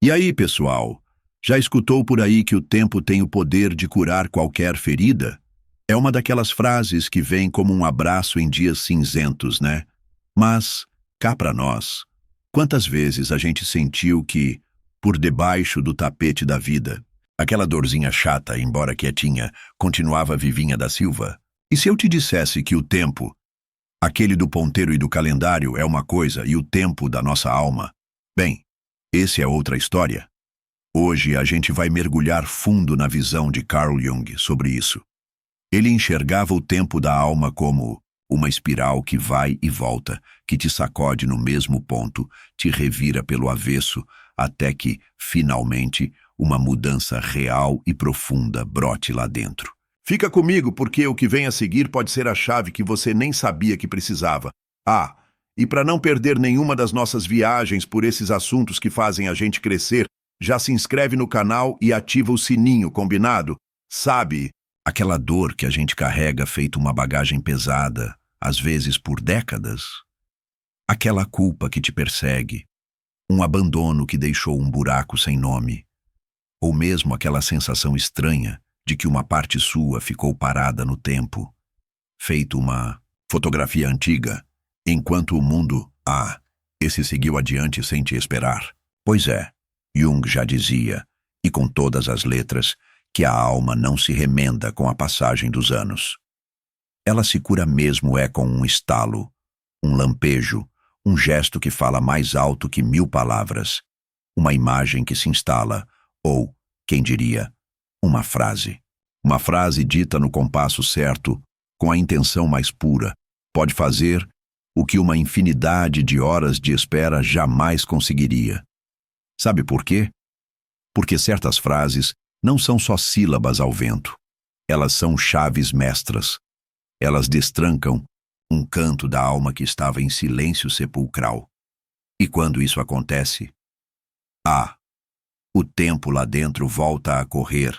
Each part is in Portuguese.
E aí, pessoal? Já escutou por aí que o tempo tem o poder de curar qualquer ferida? É uma daquelas frases que vem como um abraço em dias cinzentos, né? Mas, cá pra nós, quantas vezes a gente sentiu que, por debaixo do tapete da vida, aquela dorzinha chata, embora quietinha, continuava vivinha da Silva? E se eu te dissesse que o tempo, aquele do ponteiro e do calendário, é uma coisa e o tempo da nossa alma? Bem, esse é outra história. Hoje a gente vai mergulhar fundo na visão de Carl Jung sobre isso. Ele enxergava o tempo da alma como uma espiral que vai e volta, que te sacode no mesmo ponto, te revira pelo avesso, até que, finalmente, uma mudança real e profunda brote lá dentro. Fica comigo, porque o que vem a seguir pode ser a chave que você nem sabia que precisava. E para não perder nenhuma das nossas viagens por esses assuntos que fazem a gente crescer, já se inscreve no canal e ativa o sininho, combinado? Sabe, aquela dor que a gente carrega feito uma bagagem pesada, às vezes por décadas? Aquela culpa que te persegue, um abandono que deixou um buraco sem nome, ou mesmo aquela sensação estranha de que uma parte sua ficou parada no tempo, feito uma fotografia antiga, enquanto o mundo, esse seguiu adiante sem te esperar. Pois é, Jung já dizia, e com todas as letras, que a alma não se remenda com a passagem dos anos. Ela se cura mesmo com um estalo, um lampejo, um gesto que fala mais alto que 1000 palavras, uma imagem que se instala, ou, quem diria, uma frase. Uma frase dita no compasso certo, com a intenção mais pura, pode fazer o que uma infinidade de horas de espera jamais conseguiria. Sabe por quê? Porque certas frases não são só sílabas ao vento. Elas são chaves mestras. Elas destrancam um canto da alma que estava em silêncio sepulcral. E quando isso acontece, o tempo lá dentro volta a correr,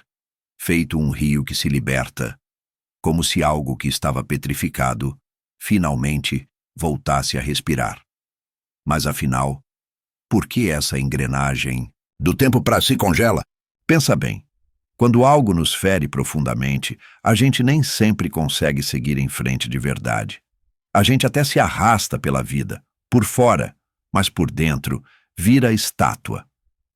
feito um rio que se liberta, como se algo que estava petrificado, finalmente, voltasse a respirar. Mas afinal, por que essa engrenagem do tempo para si congela? Pensa bem, quando algo nos fere profundamente, a gente nem sempre consegue seguir em frente de verdade. A gente até se arrasta pela vida, por fora, mas por dentro vira estátua.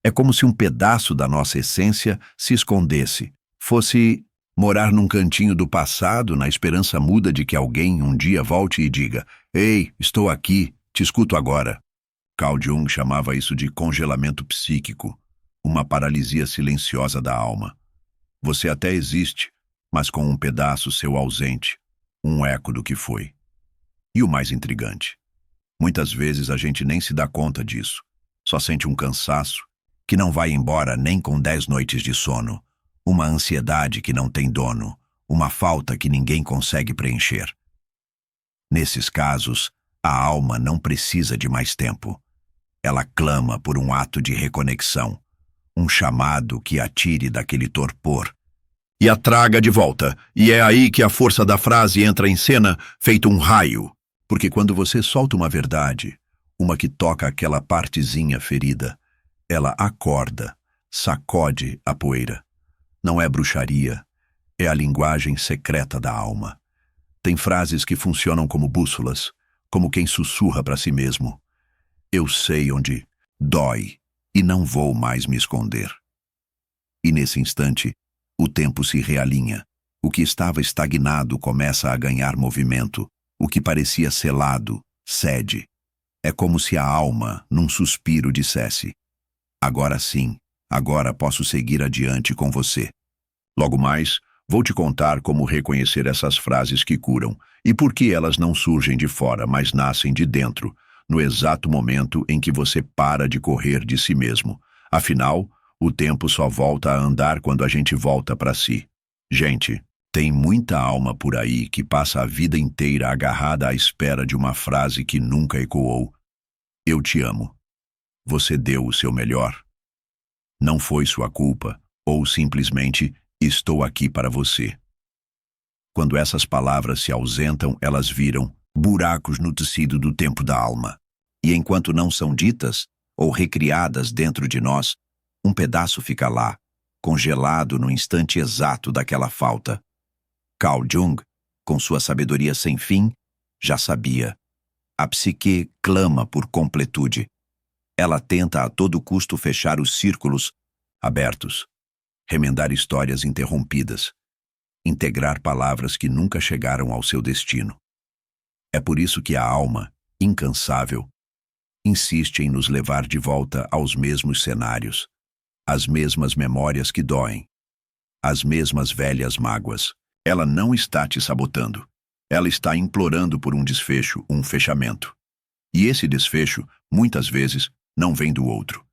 É como se um pedaço da nossa essência se escondesse, fosse morar num cantinho do passado na esperança muda de que alguém um dia volte e diga: "Ei, estou aqui, te escuto agora." Carl Jung chamava isso de congelamento psíquico, uma paralisia silenciosa da alma. Você até existe, mas com um pedaço seu ausente, um eco do que foi. E o mais intrigante, muitas vezes a gente nem se dá conta disso, só sente um cansaço que não vai embora nem com 10 noites de sono, uma ansiedade que não tem dono, uma falta que ninguém consegue preencher. Nesses casos, a alma não precisa de mais tempo. Ela clama por um ato de reconexão, um chamado que a tire daquele torpor e a traga de volta. E é aí que a força da frase entra em cena, feito um raio. Porque quando você solta uma verdade, uma que toca aquela partezinha ferida, ela acorda, sacode a poeira. Não é bruxaria, é a linguagem secreta da alma. Tem frases que funcionam como bússolas, como quem sussurra para si mesmo: "Eu sei onde dói e não vou mais me esconder." E nesse instante, o tempo se realinha. O que estava estagnado começa a ganhar movimento. O que parecia selado, cede. É como se a alma, num suspiro, dissesse: "Agora sim, agora posso seguir adiante com você." Logo mais, vou te contar como reconhecer essas frases que curam e por que elas não surgem de fora, mas nascem de dentro, no exato momento em que você para de correr de si mesmo. Afinal, o tempo só volta a andar quando a gente volta para si. Gente, tem muita alma por aí que passa a vida inteira agarrada à espera de uma frase que nunca ecoou. "Eu te amo. Você deu o seu melhor. Não foi sua culpa." Ou simplesmente: "Estou aqui para você." Quando essas palavras se ausentam, elas viram buracos no tecido do tempo da alma. E enquanto não são ditas ou recriadas dentro de nós, Um pedaço fica lá, congelado no instante exato daquela falta. Carl Jung, com sua sabedoria sem fim, já sabia. A psique clama por completude. Ela tenta a todo custo fechar os círculos abertos, remendar histórias interrompidas, integrar palavras que nunca chegaram ao seu destino. É por isso que a alma, incansável, insiste em nos levar de volta aos mesmos cenários, às mesmas memórias que doem, às mesmas velhas mágoas. Ela não está te sabotando. Ela está implorando por um desfecho, um fechamento. E esse desfecho, muitas vezes, não vem do outro.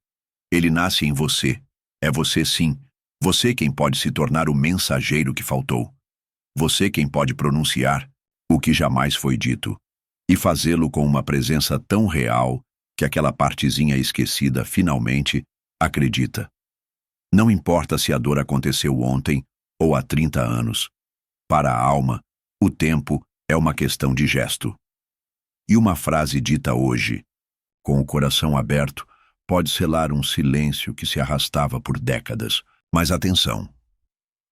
Ele nasce em você. É você sim. Você quem pode se tornar o mensageiro que faltou. Você quem pode pronunciar o que jamais foi dito e fazê-lo com uma presença tão real que aquela partezinha esquecida finalmente acredita. Não importa se a dor aconteceu ontem ou há 30 anos. Para a alma, o tempo é uma questão de gesto. E uma frase dita hoje, com o coração aberto, pode selar um silêncio que se arrastava por décadas. Mas atenção,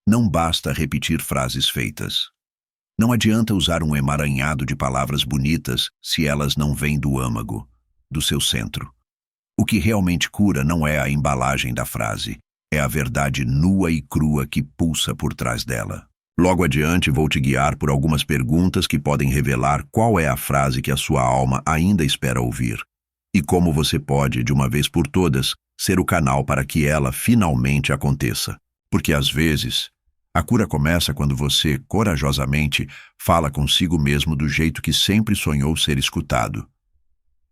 não basta repetir frases feitas. Não adianta usar um emaranhado de palavras bonitas se elas não vêm do âmago, do seu centro. O que realmente cura não é a embalagem da frase, é a verdade nua e crua que pulsa por trás dela. Logo adiante vou te guiar por algumas perguntas que podem revelar qual é a frase que a sua alma ainda espera ouvir e como você pode, de uma vez por todas, ser o canal para que ela finalmente aconteça. Porque às vezes, a cura começa quando você, corajosamente, fala consigo mesmo do jeito que sempre sonhou ser escutado.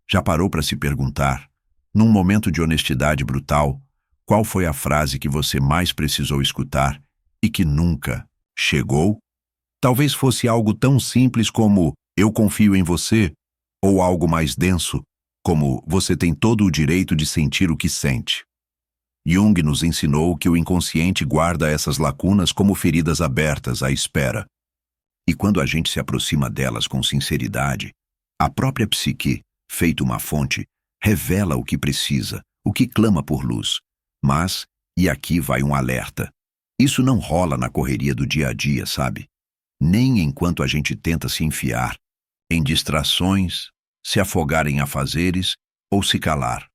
Já parou para se perguntar, num momento de honestidade brutal, qual foi a frase que você mais precisou escutar e que nunca chegou? Talvez fosse algo tão simples como "eu confio em você", ou algo mais denso, como "você tem todo o direito de sentir o que sente". Jung nos ensinou que o inconsciente guarda essas lacunas como feridas abertas à espera. E quando a gente se aproxima delas com sinceridade, a própria psique, feito uma fonte, revela o que precisa, o que clama por luz. Mas, e aqui vai um alerta, isso não rola na correria do dia a dia, sabe? Nem enquanto a gente tenta se enfiar em distrações, se afogar em afazeres ou se calar.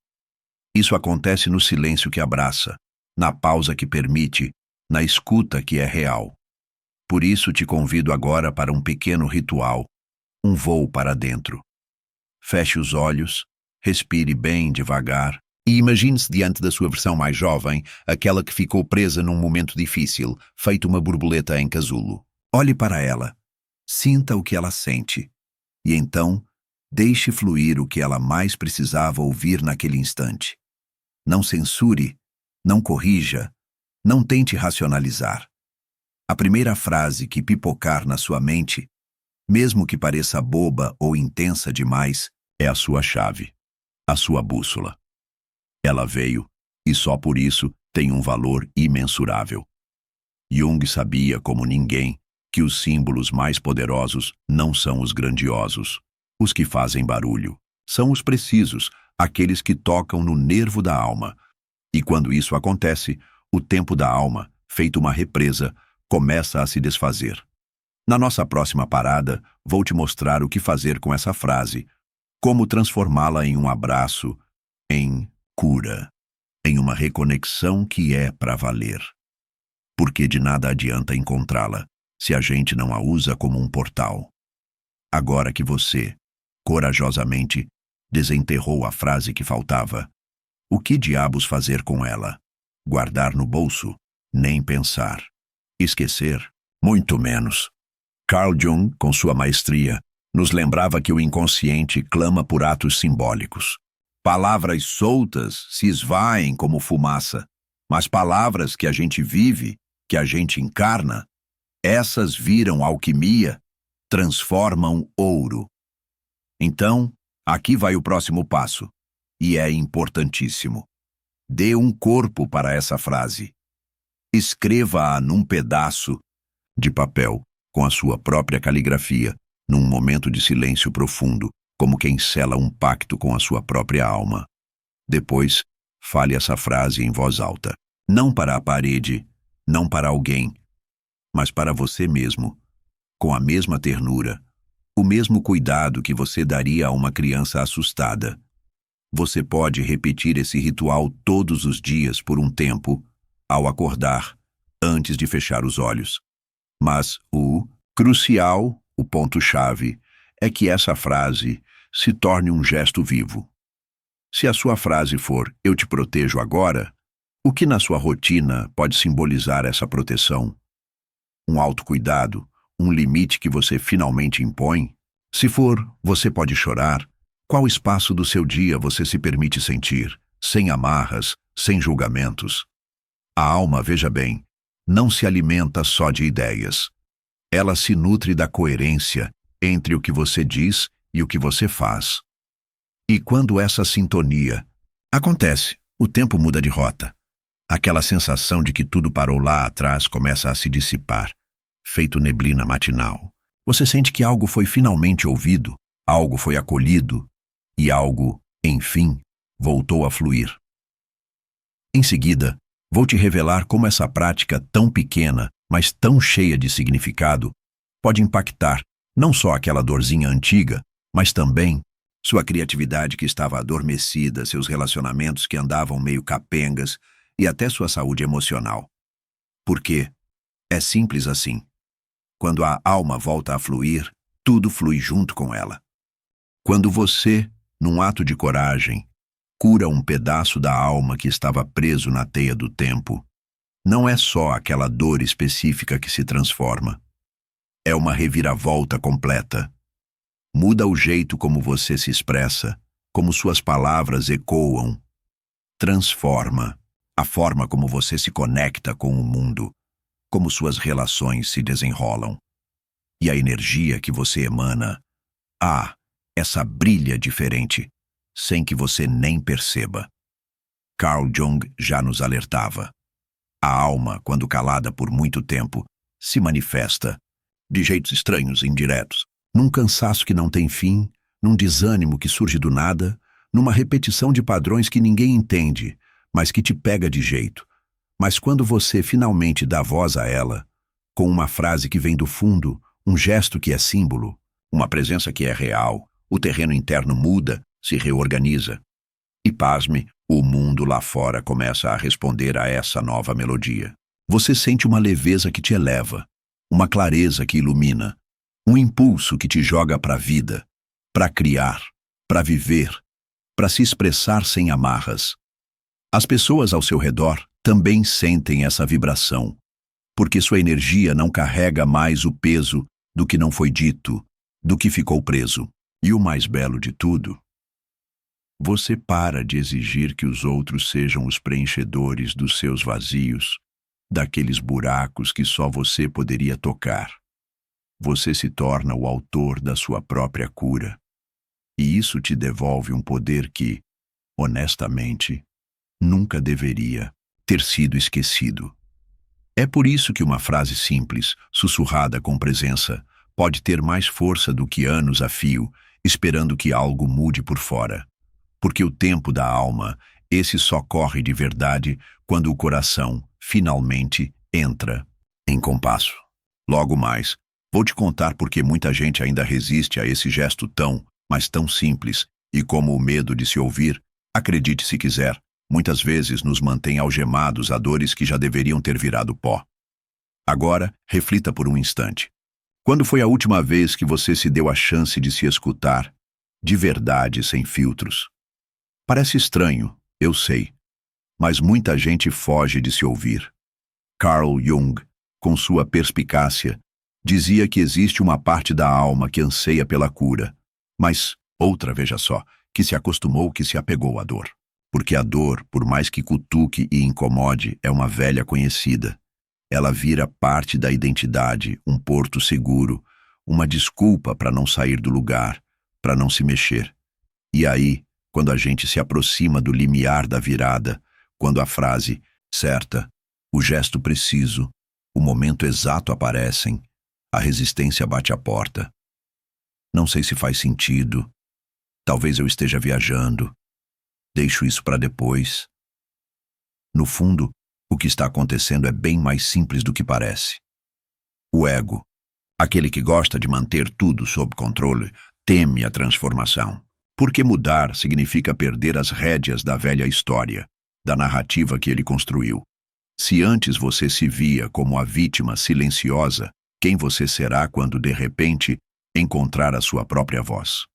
Isso acontece no silêncio que abraça, na pausa que permite, na escuta que é real. Por isso te convido agora para um pequeno ritual, um voo para dentro. Feche os olhos, respire bem devagar e imagine-se diante da sua versão mais jovem, aquela que ficou presa num momento difícil, feito uma borboleta em casulo. Olhe para ela, sinta o que ela sente, e então deixe fluir o que ela mais precisava ouvir naquele instante. Não censure, não corrija, não tente racionalizar. A primeira frase que pipocar na sua mente, mesmo que pareça boba ou intensa demais, é a sua chave, a sua bússola. Ela veio, e só por isso tem um valor imensurável. Jung sabia como ninguém que os símbolos mais poderosos não são os grandiosos, os que fazem barulho. São os precisos, aqueles que tocam no nervo da alma. E quando isso acontece, o tempo da alma, feito uma represa, começa a se desfazer. Na nossa próxima parada, vou te mostrar o que fazer com essa frase, como transformá-la em um abraço, em cura, em uma reconexão que é para valer. Porque de nada adianta encontrá-la se a gente não a usa como um portal. Agora que você, corajosamente, desenterrou a frase que faltava, o que diabos fazer com ela? Guardar no bolso? Nem pensar. Esquecer? Muito menos. Carl Jung, com sua maestria, nos lembrava que o inconsciente clama por atos simbólicos. Palavras soltas se esvaem como fumaça, mas palavras que a gente vive, que a gente encarna, essas viram alquimia, transformam ouro. Então, aqui vai o próximo passo, e é importantíssimo. Dê um corpo para essa frase. Escreva-a num pedaço de papel, com a sua própria caligrafia, num momento de silêncio profundo, como quem sela um pacto com a sua própria alma. Depois, fale essa frase em voz alta. Não para a parede, não para alguém, mas para você mesmo, com a mesma ternura, o mesmo cuidado que você daria a uma criança assustada. Você pode repetir esse ritual todos os dias por um tempo, ao acordar, antes de fechar os olhos. Mas o crucial, o ponto-chave, é que essa frase se torne um gesto vivo. Se a sua frase for "eu te protejo agora", o que na sua rotina pode simbolizar essa proteção? Um autocuidado, um limite que você finalmente impõe? Se for "você pode chorar", qual espaço do seu dia você se permite sentir, sem amarras, sem julgamentos? A alma, veja bem, não se alimenta só de ideias. Ela se nutre da coerência entre o que você diz e o que você faz. E quando essa sintonia acontece, o tempo muda de rota. Aquela sensação de que tudo parou lá atrás começa a se dissipar, feito neblina matinal. Você sente que algo foi finalmente ouvido, algo foi acolhido e algo, enfim, voltou a fluir. Em seguida, vou te revelar como essa prática tão pequena, mas tão cheia de significado, pode impactar não só aquela dorzinha antiga, mas também sua criatividade que estava adormecida, seus relacionamentos que andavam meio capengas e até sua saúde emocional. Porque é simples assim. Quando a alma volta a fluir, tudo flui junto com ela. Quando você, num ato de coragem, cura um pedaço da alma que estava preso na teia do tempo, não é só aquela dor específica que se transforma. É uma reviravolta completa. Muda o jeito como você se expressa, como suas palavras ecoam. Transforma a forma como você se conecta com o mundo, como suas relações se desenrolam. E a energia que você emana, essa brilha diferente, sem que você nem perceba. Carl Jung já nos alertava. A alma, quando calada por muito tempo, se manifesta, de jeitos estranhos e indiretos, num cansaço que não tem fim, num desânimo que surge do nada, numa repetição de padrões que ninguém entende, mas que te pega de jeito. Mas quando você finalmente dá voz a ela, com uma frase que vem do fundo, um gesto que é símbolo, uma presença que é real, o terreno interno muda, se reorganiza. E pasme, o mundo lá fora começa a responder a essa nova melodia. Você sente uma leveza que te eleva, uma clareza que ilumina, um impulso que te joga para a vida, para criar, para viver, para se expressar sem amarras. As pessoas ao seu redor também sentem essa vibração, porque sua energia não carrega mais o peso do que não foi dito, do que ficou preso. E o mais belo de tudo, você para de exigir que os outros sejam os preenchedores dos seus vazios, daqueles buracos que só você poderia tocar. Você se torna o autor da sua própria cura. E isso te devolve um poder que, honestamente, nunca deveria ter sido esquecido. É por isso que uma frase simples, sussurrada com presença, pode ter mais força do que anos a fio, esperando que algo mude por fora. Porque o tempo da alma, esse só corre de verdade quando o coração, finalmente, entra em compasso. Logo mais, vou te contar por que muita gente ainda resiste a esse gesto tão, mas tão simples, e como o medo de se ouvir, acredite se quiser, muitas vezes nos mantém algemados a dores que já deveriam ter virado pó. Agora, reflita por um instante. Quando foi a última vez que você se deu a chance de se escutar, de verdade, sem filtros? Parece estranho, eu sei, mas muita gente foge de se ouvir. Carl Jung, com sua perspicácia, dizia que existe uma parte da alma que anseia pela cura, mas outra, veja só, que se acostumou, que se apegou à dor. Porque a dor, por mais que cutuque e incomode, é uma velha conhecida. Ela vira parte da identidade, um porto seguro, uma desculpa para não sair do lugar, para não se mexer. E aí, quando a gente se aproxima do limiar da virada, quando a frase certa, o gesto preciso, o momento exato aparecem, a resistência bate à porta. Não sei se faz sentido. Talvez eu esteja viajando. Deixo isso para depois. No fundo, o que está acontecendo é bem mais simples do que parece. O ego, aquele que gosta de manter tudo sob controle, teme a transformação. Porque mudar significa perder as rédeas da velha história, da narrativa que ele construiu. Se antes você se via como a vítima silenciosa, quem você será quando, de repente, encontrar a sua própria voz?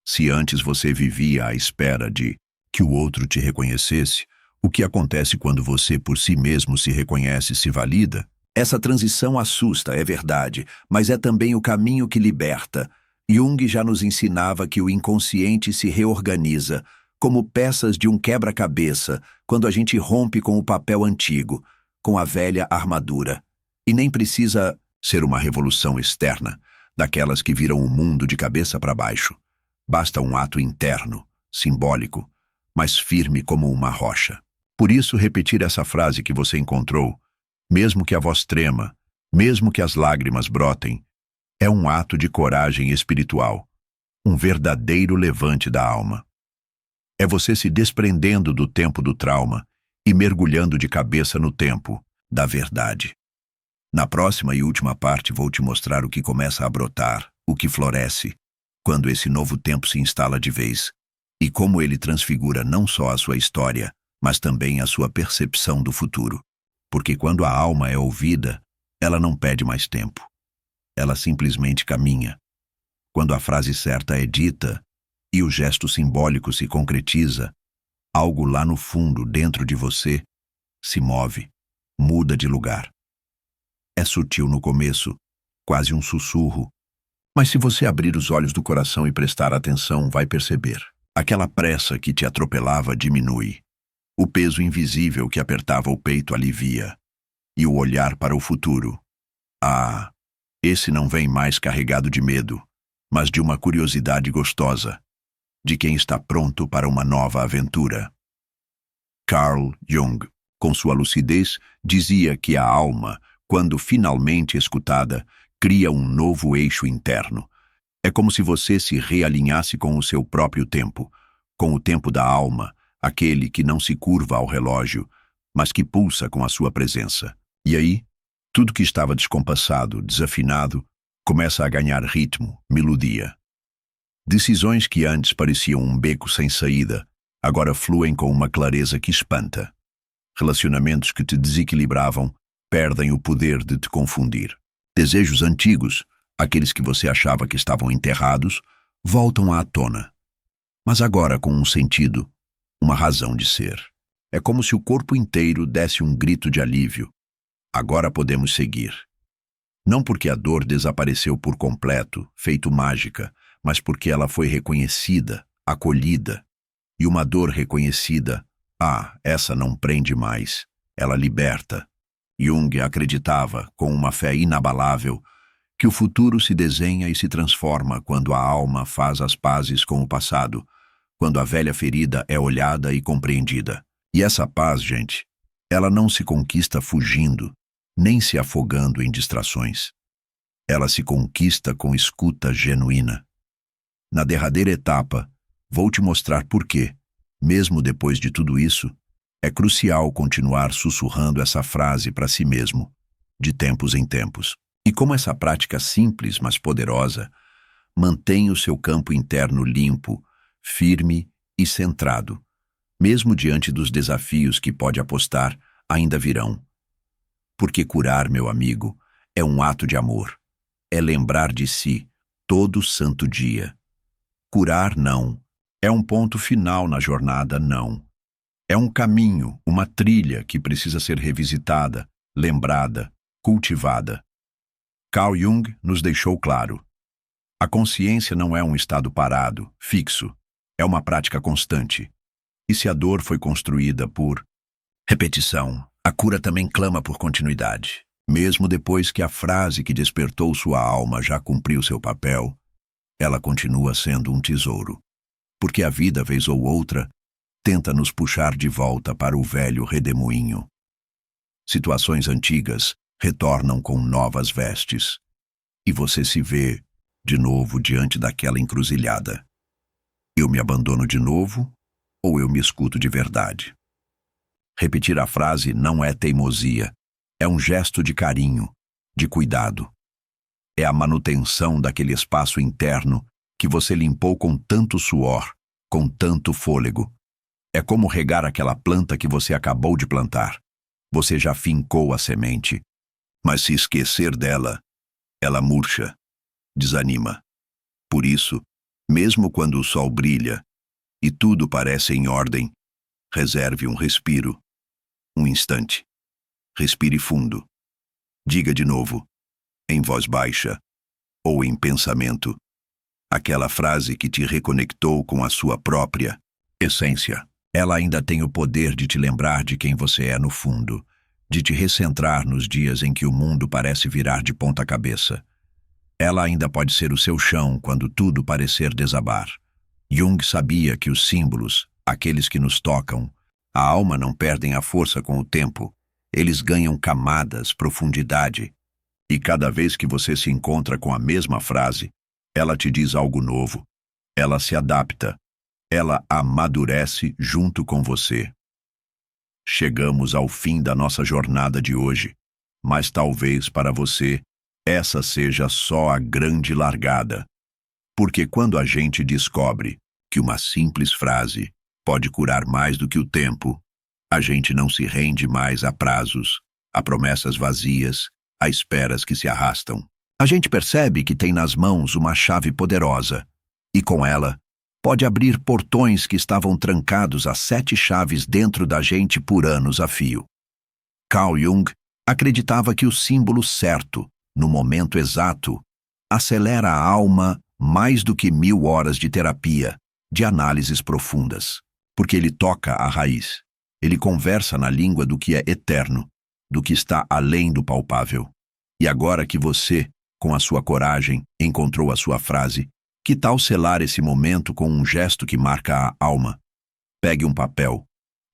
Se antes você vivia à espera de que o outro te reconhecesse, o que acontece quando você por si mesmo se reconhece e se valida? Essa transição assusta, é verdade, mas é também o caminho que liberta. Jung já nos ensinava que o inconsciente se reorganiza, como peças de um quebra-cabeça, quando a gente rompe com o papel antigo, com a velha armadura. E nem precisa ser uma revolução externa, daquelas que viram o mundo de cabeça para baixo. Basta um ato interno, simbólico, mas firme como uma rocha. Por isso, repetir essa frase que você encontrou, mesmo que a voz trema, mesmo que as lágrimas brotem, é um ato de coragem espiritual, um verdadeiro levante da alma. É você se desprendendo do tempo do trauma e mergulhando de cabeça no tempo da verdade. Na próxima e última parte vou te mostrar o que começa a brotar, o que floresce, quando esse novo tempo se instala de vez, e como ele transfigura não só a sua história, mas também a sua percepção do futuro. Porque quando a alma é ouvida, ela não pede mais tempo. Ela simplesmente caminha. Quando a frase certa é dita e o gesto simbólico se concretiza, algo lá no fundo, dentro de você, se move, muda de lugar. É sutil no começo, quase um sussurro, mas se você abrir os olhos do coração e prestar atenção, vai perceber. Aquela pressa que te atropelava diminui. O peso invisível que apertava o peito alivia. E o olhar para o futuro. Ah, esse não vem mais carregado de medo, mas de uma curiosidade gostosa, de quem está pronto para uma nova aventura. Carl Jung, com sua lucidez, dizia que a alma, quando finalmente escutada, cria um novo eixo interno. É como se você se realinhasse com o seu próprio tempo, com o tempo da alma, aquele que não se curva ao relógio, mas que pulsa com a sua presença. E aí, tudo que estava descompassado, desafinado, começa a ganhar ritmo, melodia. Decisões que antes pareciam um beco sem saída, agora fluem com uma clareza que espanta. Relacionamentos que te desequilibravam perdem o poder de te confundir. Desejos antigos, aqueles que você achava que estavam enterrados, voltam à tona. Mas agora com um sentido, uma razão de ser. É como se o corpo inteiro desse um grito de alívio. Agora podemos seguir. Não porque a dor desapareceu por completo, feito mágica, mas porque ela foi reconhecida, acolhida. E uma dor reconhecida, essa não prende mais, ela liberta. Jung acreditava, com uma fé inabalável, que o futuro se desenha e se transforma quando a alma faz as pazes com o passado, quando a velha ferida é olhada e compreendida. E essa paz, gente, ela não se conquista fugindo, nem se afogando em distrações. Ela se conquista com escuta genuína. Na derradeira etapa, vou te mostrar por que, mesmo depois de tudo isso, é crucial continuar sussurrando essa frase para si mesmo, de tempos em tempos. E como essa prática simples, mas poderosa, mantém o seu campo interno limpo, firme e centrado, mesmo diante dos desafios que, pode apostar, ainda virão. Porque curar, meu amigo, é um ato de amor. É lembrar de si todo santo dia. Curar não é um ponto final na jornada, não. É um caminho, uma trilha que precisa ser revisitada, lembrada, cultivada. Carl Jung nos deixou claro. A consciência não é um estado parado, fixo. É uma prática constante. E se a dor foi construída por repetição, a cura também clama por continuidade. Mesmo depois que a frase que despertou sua alma já cumpriu seu papel, ela continua sendo um tesouro. Porque a vida, vez ou outra, tenta nos puxar de volta para o velho redemoinho. Situações antigas retornam com novas vestes. E você se vê, de novo, diante daquela encruzilhada. Eu me abandono de novo ou eu me escuto de verdade? Repetir a frase não é teimosia, é um gesto de carinho, de cuidado. É a manutenção daquele espaço interno que você limpou com tanto suor, com tanto fôlego. É como regar aquela planta que você acabou de plantar. Você já fincou a semente, mas se esquecer dela, ela murcha, desanima. Por isso, mesmo quando o sol brilha e tudo parece em ordem, reserve um respiro, um instante. Respire fundo. Diga de novo, em voz baixa ou em pensamento, aquela frase que te reconectou com a sua própria essência. Ela ainda tem o poder de te lembrar de quem você é no fundo, de te recentrar nos dias em que o mundo parece virar de ponta cabeça. Ela ainda pode ser o seu chão quando tudo parecer desabar. Jung sabia que os símbolos, aqueles que nos tocam, a alma não perdem a força com o tempo. Eles ganham camadas, profundidade. E cada vez que você se encontra com a mesma frase, ela te diz algo novo. Ela se adapta. Ela amadurece junto com você. Chegamos ao fim da nossa jornada de hoje, mas talvez para você essa seja só a grande largada. Porque quando a gente descobre que uma simples frase pode curar mais do que o tempo, a gente não se rende mais a prazos, a promessas vazias, a esperas que se arrastam. A gente percebe que tem nas mãos uma chave poderosa, e com ela, pode abrir portões que estavam trancados a 7 chaves dentro da gente por anos a fio. Carl Jung acreditava que o símbolo certo, no momento exato, acelera a alma mais do que 1000 horas de terapia, de análises profundas, porque ele toca a raiz. Ele conversa na língua do que é eterno, do que está além do palpável. E agora que você, com a sua coragem, encontrou a sua frase, que tal selar esse momento com um gesto que marca a alma? Pegue um papel,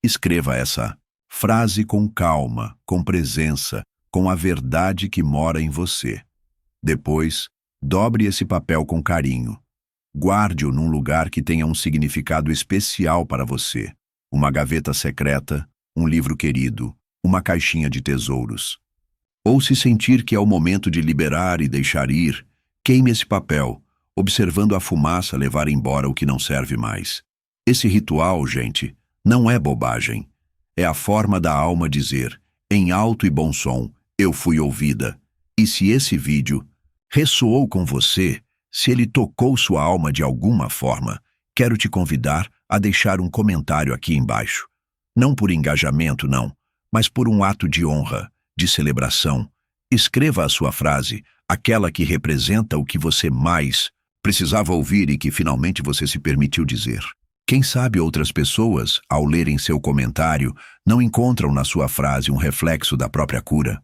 escreva essa frase com calma, com presença, com a verdade que mora em você. Depois, dobre esse papel com carinho. Guarde-o num lugar que tenha um significado especial para você. Uma gaveta secreta, um livro querido, uma caixinha de tesouros. Ou se sentir que é o momento de liberar e deixar ir, queime esse papel, observando a fumaça levar embora o que não serve mais. Esse ritual, gente, não é bobagem. É a forma da alma dizer, em alto e bom som, eu fui ouvida. E se esse vídeo ressoou com você, se ele tocou sua alma de alguma forma, quero te convidar a deixar um comentário aqui embaixo. Não por engajamento, não, mas por um ato de honra, de celebração. Escreva a sua frase, aquela que representa o que você mais precisava ouvir e que finalmente você se permitiu dizer. Quem sabe outras pessoas, ao lerem seu comentário, não encontram na sua frase um reflexo da própria cura?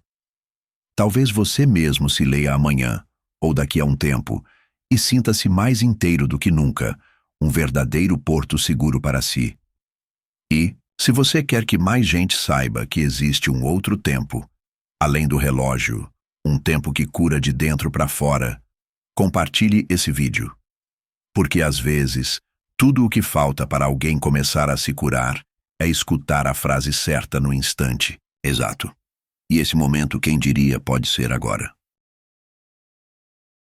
Talvez você mesmo se leia amanhã, ou daqui a um tempo, e sinta-se mais inteiro do que nunca, um verdadeiro porto seguro para si. E, se você quer que mais gente saiba que existe um outro tempo, além do relógio, um tempo que cura de dentro para fora, compartilhe esse vídeo. Porque às vezes, tudo o que falta para alguém começar a se curar é escutar a frase certa no instante exato. E esse momento, quem diria, pode ser agora.